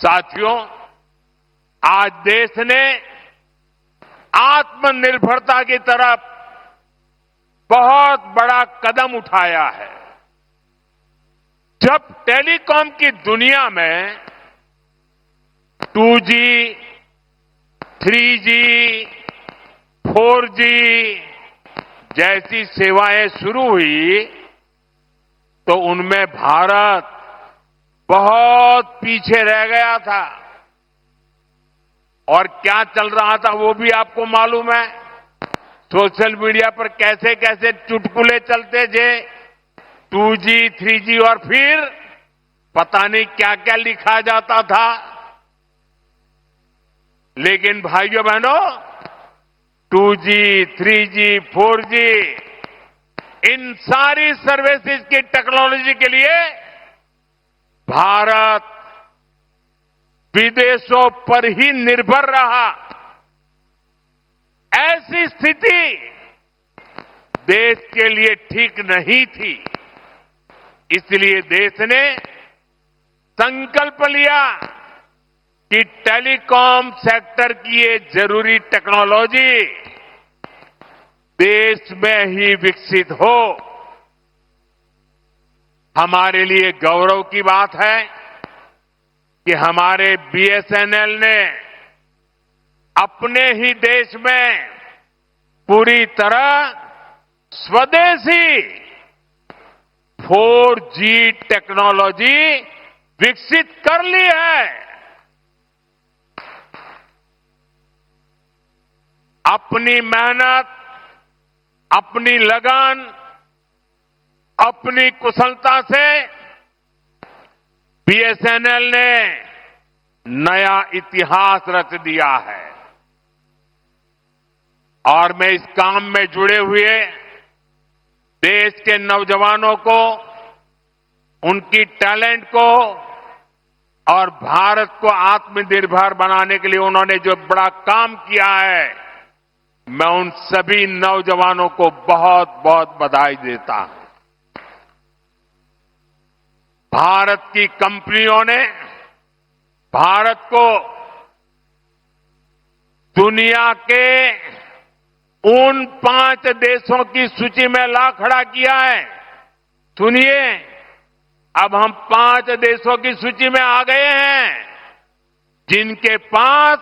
साथियों, आज देश ने आत्मनिर्भरता की तरफ बहुत बड़ा कदम उठाया है। जब टेलीकॉम की दुनिया में 2G, 3G, 4G जैसी सेवाएं शुरू हुई तो उनमें भारत बहुत पीछे रह गया था। और क्या चल रहा था वो भी आपको मालूम है। सोशल मीडिया पर कैसे कैसे चुटकुले चलते थे, 2G, 3G और फिर पता नहीं क्या क्या लिखा जाता था। लेकिन भाइयों बहनों, 2G, 3G, 4G इन सारी सर्विसेज की टेक्नोलॉजी के लिए भारत विदेशों पर ही निर्भर रहा। ऐसी स्थिति देश के लिए ठीक नहीं थी। इसलिए देश ने संकल्प लिया कि टेलीकॉम सेक्टर की ये जरूरी टेक्नोलॉजी देश में ही विकसित हो। हमारे लिए गौरव की बात है कि हमारे BSNL ने अपने ही देश में पूरी तरह स्वदेशी 4G टेक्नोलॉजी विकसित कर ली है। अपनी मेहनत, अपनी लगन, अपनी कुशलता से BSNL ने नया इतिहास रच दिया है। और मैं इस काम में जुड़े हुए देश के नौजवानों को, उनकी टैलेंट को और भारत को आत्मनिर्भर बनाने के लिए उन्होंने जो बड़ा काम किया है, मैं उन सभी नौजवानों को बहुत बहुत बधाई देता हूं। भारत की कंपनियों ने भारत को दुनिया के उन 5 देशों की सूची में ला खड़ा किया है। सुनिए, अब हम 5 देशों की सूची में आ गए हैं जिनके पास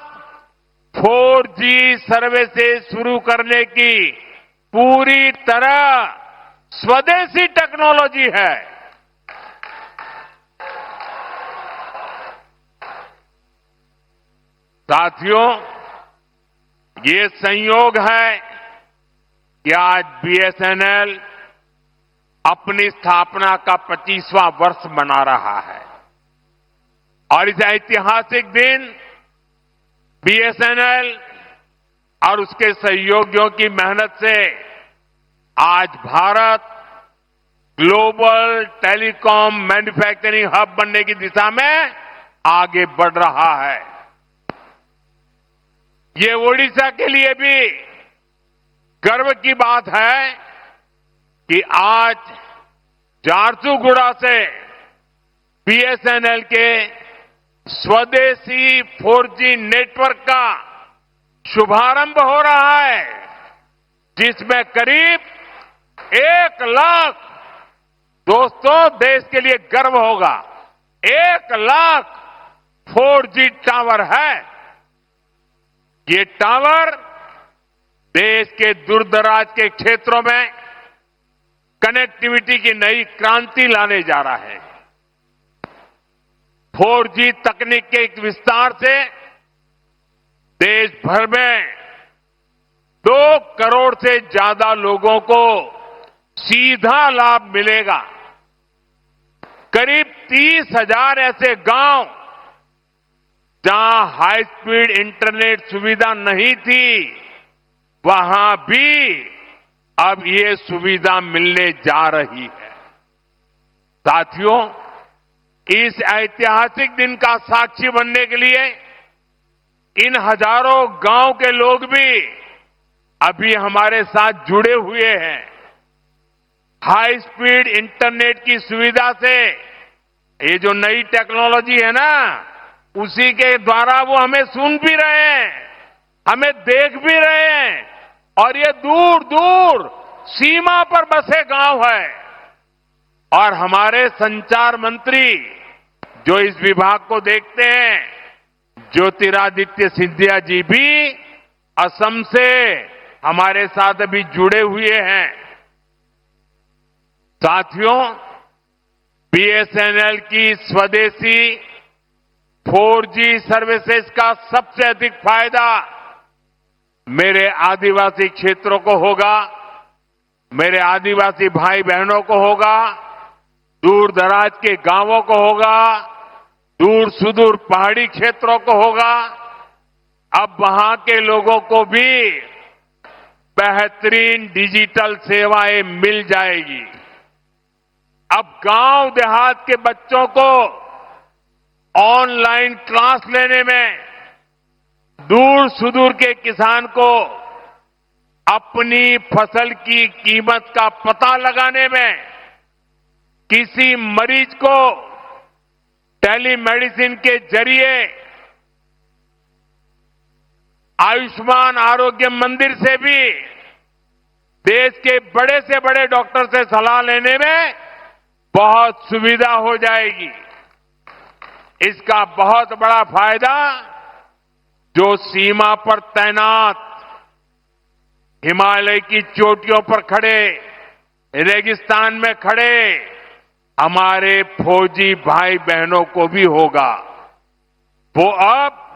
4G सर्विसेज शुरू करने की पूरी तरह स्वदेशी टेक्नोलॉजी है। साथियों, ये संयोग है कि आज BSNL अपनी स्थापना का 25वां वर्ष मना रहा है। और इस ऐतिहासिक दिन BSNL और उसके सहयोगियों की मेहनत से आज Bharat global telecom manufacturing hub बनने की दिशा में आगे बढ़ रहा है। ये ओडिशा के लिए भी गर्व की बात है कि आज झारसुगुड़ा से BSNL के स्वदेशी 4G नेटवर्क का शुभारंभ हो रहा है, जिसमें करीब 1 लाख, दोस्तों देश के लिए गर्व होगा, 1 लाख 4G टावर है। ये टावर देश के दूरदराज के क्षेत्रों में कनेक्टिविटी की नई क्रांति लाने जा रहा है। 4G तकनीक के एक विस्तार से देश भर में 2 करोड़ से ज्यादा लोगों को सीधा लाभ मिलेगा। करीब 30,000 ऐसे गांव जहां हाई स्पीड इंटरनेट सुविधा नहीं थी, वहां भी अब ये सुविधा मिलने जा रही है। साथियों, इस ऐतिहासिक दिन का साक्षी बनने के लिए इन हजारों गांव के लोग भी अभी हमारे साथ जुड़े हुए हैं। हाई स्पीड इंटरनेट की सुविधा से ये जो नई टेक्नोलॉजी है ना, उसी के द्वारा वो हमें सुन भी रहे हैं, हमें देख भी रहे हैं, और ये दूर दूर सीमा पर बसे गांव है। और हमारे संचार मंत्री जो इस विभाग को देखते हैं, ज्योतिरादित्य सिंधिया जी भी असम से हमारे साथ अभी जुड़े हुए हैं। साथियों, बीएसएनएल की स्वदेशी 4G सर्विसेज का सबसे अधिक फायदा मेरे आदिवासी क्षेत्रों को होगा, मेरे आदिवासी भाई बहनों को होगा, दूर दराज के गांवों को होगा, दूर सुदूर पहाड़ी क्षेत्रों को होगा। अब वहां के लोगों को भी बेहतरीन डिजिटल सेवाएं मिल जाएगी। अब गांव देहात के बच्चों को ऑनलाइन क्लास लेने में, दूर सुदूर के किसान को अपनी फसल की कीमत का पता लगाने में, किसी मरीज को टेलीमेडिसिन के जरिए आयुष्मान आरोग्य मंदिर से भी देश के बड़े से बड़े डॉक्टर से सलाह लेने में बहुत सुविधा हो जाएगी। इसका बहुत बड़ा फायदा जो सीमा पर तैनात, हिमालय की चोटियों पर खड़े, रेगिस्तान में खड़े हमारे फौजी भाई बहनों को भी होगा। वो अब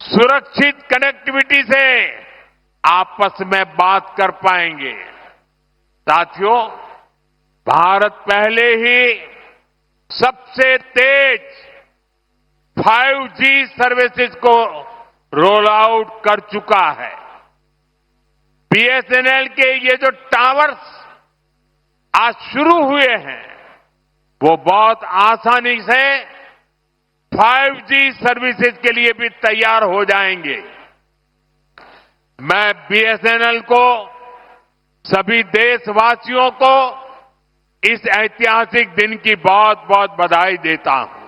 सुरक्षित कनेक्टिविटी से आपस में बात कर पाएंगे। साथियों, भारत पहले ही सबसे तेज 5G सर्विसेज को रोल आउट कर चुका है। बीएसएनएल के ये जो टावर्स आज शुरू हुए हैं, वो बहुत आसानी से 5G सर्विसेज के लिए भी तैयार हो जाएंगे। मैं बीएसएनएल को, सभी देशवासियों को इस ऐतिहासिक दिन की बहुत बहुत बधाई देता हूं।